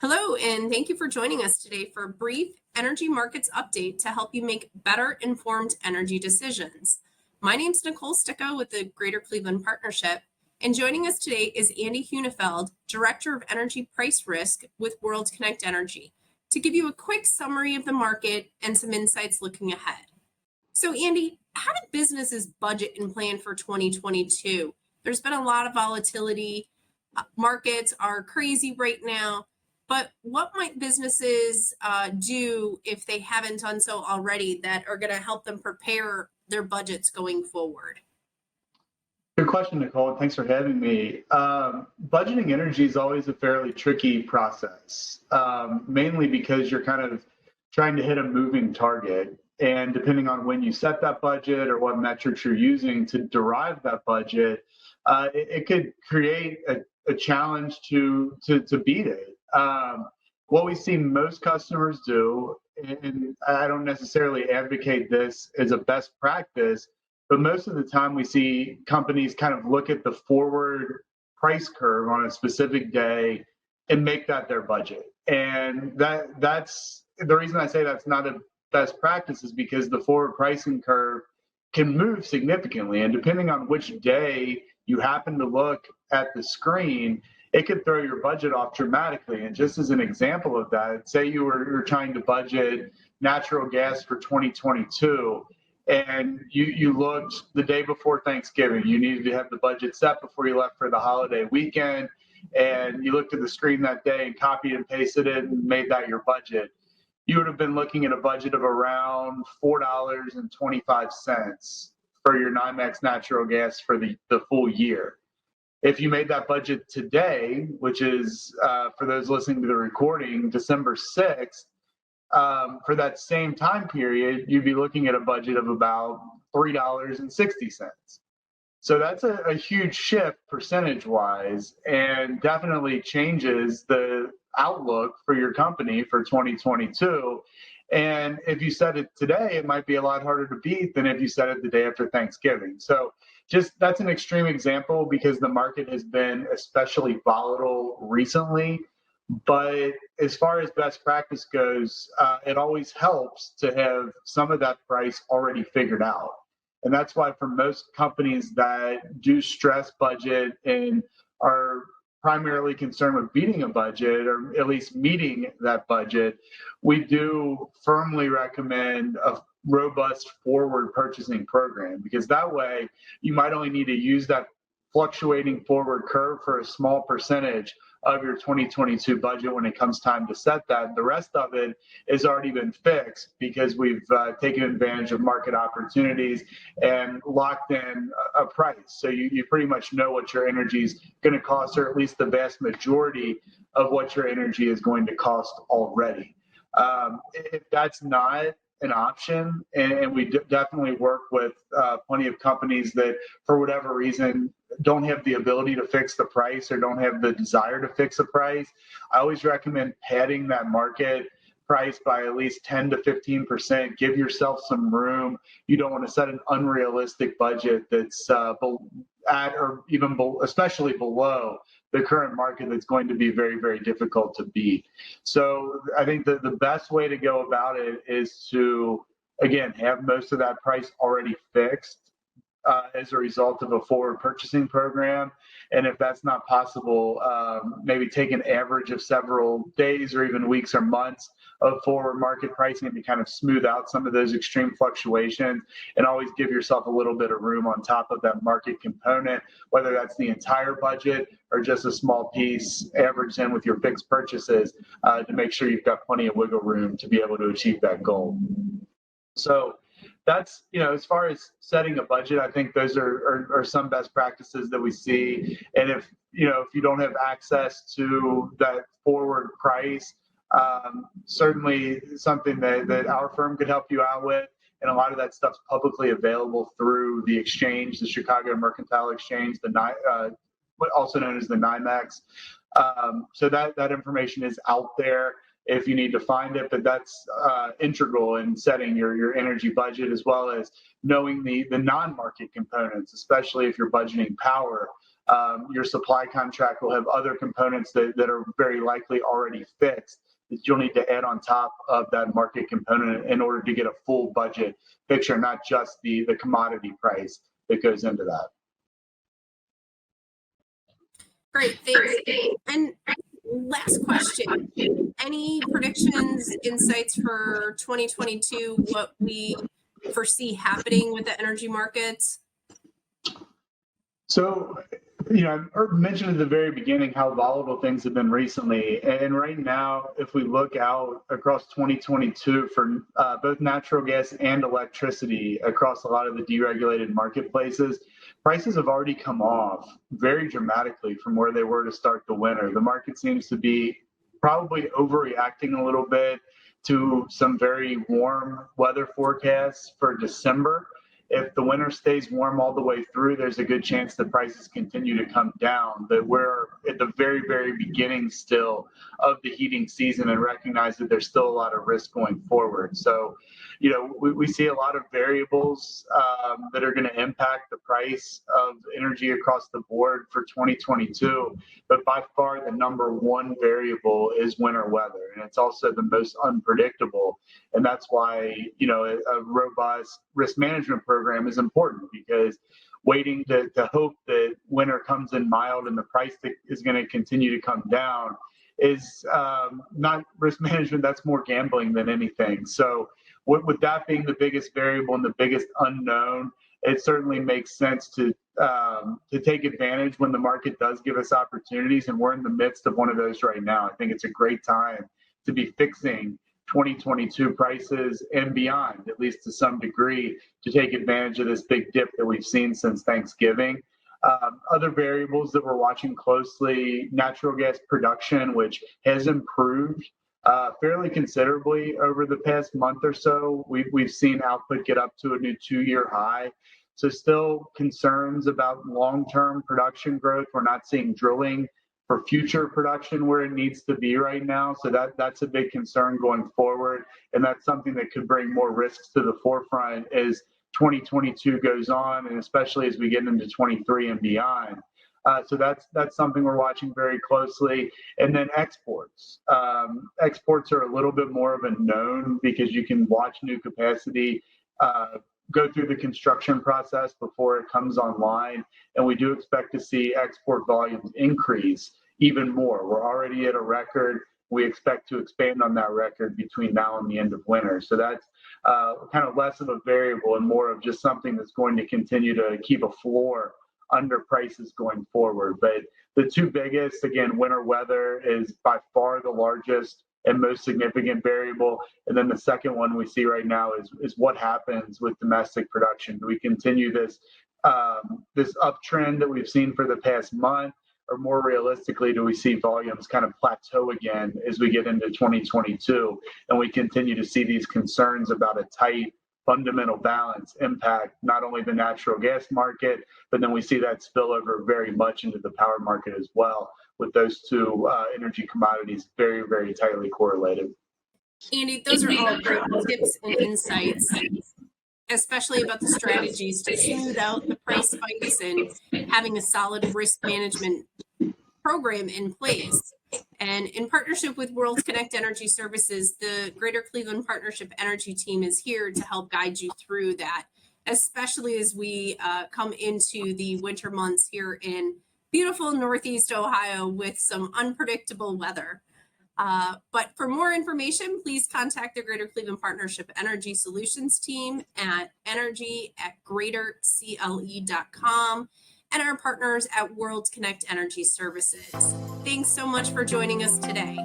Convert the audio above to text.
Hello, and thank you for joining us today for a brief energy markets update to help you make better informed energy decisions. My name's Nicole Sticco with the Greater Cleveland Partnership, and joining us today is Andy Huenefeld, Director of Energy Price Risk with World Kinect Energy, to give you a quick summary of the market and some insights looking ahead. So, Andy, how do businesses budget and plan for 2022? There's been a lot of volatility. Markets are crazy right now. But what might businesses do if they haven't done so already that are going to help them prepare their budgets going forward? Good question, Nicole. Thanks for having me. Budgeting energy is always a fairly tricky process, mainly because you're kind of trying to hit a moving target. And depending on when you set that budget or what metrics you're using to derive that budget, it could create a challenge to beat it. What we see most customers do, and I don't necessarily advocate this as a best practice, but most of the time we see companies kind of look at the forward price curve on a specific day and make that their budget. And that's the reason I say that's not a best practice is because the forward pricing curve can move significantly. And depending on which day you happen to look at the screen, it could throw your budget off dramatically. And just as an example of that, say you were trying to budget natural gas for 2022, and you looked the day before Thanksgiving. You needed to have the budget set before you left for the holiday weekend, and you looked at the screen that day and copied and pasted it and made that your budget. You would have been looking at a budget of around $4.25 for your NYMEX natural gas for the full year. If you made that budget today, which is, for those listening to the recording, December 6th, for that same time period, you'd be looking at a budget of about $3.60. So that's a huge shift percentage-wise and definitely changes the outlook for your company for 2022. And if you set it today, it might be a lot harder to beat than if you set it the day after Thanksgiving. So just that's an extreme example because the market has been especially volatile recently. But as far as best practice goes, it always helps to have some of that price already figured out. And that's why for most companies that do stress budget and are primarily concerned with beating a budget or at least meeting that budget, we do firmly recommend a robust forward purchasing program because that way you might only need to use that fluctuating forward curve for a small percentage of your 2022 budget when it comes time to set that. The rest of it has already been fixed because we've taken advantage of market opportunities and locked in a price. So you pretty much know what your energy is going to cost, or at least the vast majority of what your energy is going to cost already. If that's not an option, and we definitely work with plenty of companies that, for whatever reason, don't have the ability to fix the price or don't have the desire to fix a price, I always recommend padding that market price by at least 10 to 15%. Give yourself some room. You don't want to set an unrealistic budget that's at or even especially below the current market that's going to be very, very difficult to beat. So I think that the best way to go about it is to, again, have most of that price already fixed as a result of a forward purchasing program. And if that's not possible, maybe take an average of several days or even weeks or months of forward market pricing to kind of smooth out some of those extreme fluctuations, and always give yourself a little bit of room on top of that market component, whether that's the entire budget or just a small piece averaged in with your fixed purchases to make sure you've got plenty of wiggle room to be able to achieve that goal. So that's, as far as setting a budget, I think those are some best practices that we see. And if you don't have access to that forward price, certainly something that our firm could help you out with. And a lot of that stuff's publicly available through the exchange, the Chicago Mercantile Exchange, also known as the NYMEX. So that information is out there if you need to find it, but that's integral in setting your energy budget, as well as knowing the non-market components, especially if you're budgeting power. Your supply contract will have other components that are very likely already fixed that you'll need to add on top of that market component in order to get a full budget picture, not just the commodity price that goes into that. Great, thanks. And last question, any predictions, insights for 2022, what we foresee happening with the energy markets? So, I mentioned at the very beginning how volatile things have been recently. And right now, if we look out across 2022 for both natural gas and electricity across a lot of the deregulated marketplaces, prices have already come off very dramatically from where they were to start the winter. The market seems to be probably overreacting a little bit to some very warm weather forecasts for December. If the winter stays warm all the way through, there's a good chance that prices continue to come down. But we're at the very, very beginning still of the heating season and recognize that there's still a lot of risk going forward. So, we see a lot of variables that are going to impact the price of energy across the board for 2022. But by far, the number one variable is winter weather. And it's also the most unpredictable. And that's why, a robust risk management program is important, because waiting to hope that winter comes in mild and the price is going to continue to come down is not risk management. That's more gambling than anything. So with that being the biggest variable and the biggest unknown, it certainly makes sense to take advantage when the market does give us opportunities. And we're in the midst of one of those right now. I think it's a great time to be fixing 2022 prices and beyond, at least to some degree, to take advantage of this big dip that we've seen since Thanksgiving. Other variables that we're watching closely, natural gas production, which has improved fairly considerably over the past month or so. We've seen output get up to a new 2-year high. So still concerns about long-term production growth. We're not seeing drilling for future production where it needs to be right now. So that's a big concern going forward. And that's something that could bring more risks to the forefront as 2022 goes on, and especially as we get into 23 and beyond. So that's something we're watching very closely. And then exports. Exports are a little bit more of a known, because you can watch new capacity go through the construction process before it comes online. And we do expect to see export volumes increase even more. We're already at a record. We expect to expand on that record between now and the end of winter. So that's kind of less of a variable and more of just something that's going to continue to keep a floor under prices going forward. But the two biggest, again, winter weather is by far the largest and most significant variable. And then the second one we see right now is what happens with domestic production. Do we continue this uptrend that we've seen for the past month, or more realistically, do we see volumes kind of plateau again as we get into 2022 and we continue to see these concerns about a tight fundamental balance impact not only the natural gas market, but then we see that spill over very much into the power market as well, with those two energy commodities very, very tightly correlated. Andy, those are all great tips and insights, especially about the strategies to smooth out the price spikes and having a solid risk management program in place. And in partnership with World Kinect Energy Services, the Greater Cleveland Partnership Energy Team is here to help guide you through that, especially as we come into the winter months here in beautiful Northeast Ohio with some unpredictable weather. But for more information, please contact the Greater Cleveland Partnership Energy Solutions team at energy@greatercle.com and our partners at World Kinect Energy Services. Thanks so much for joining us today.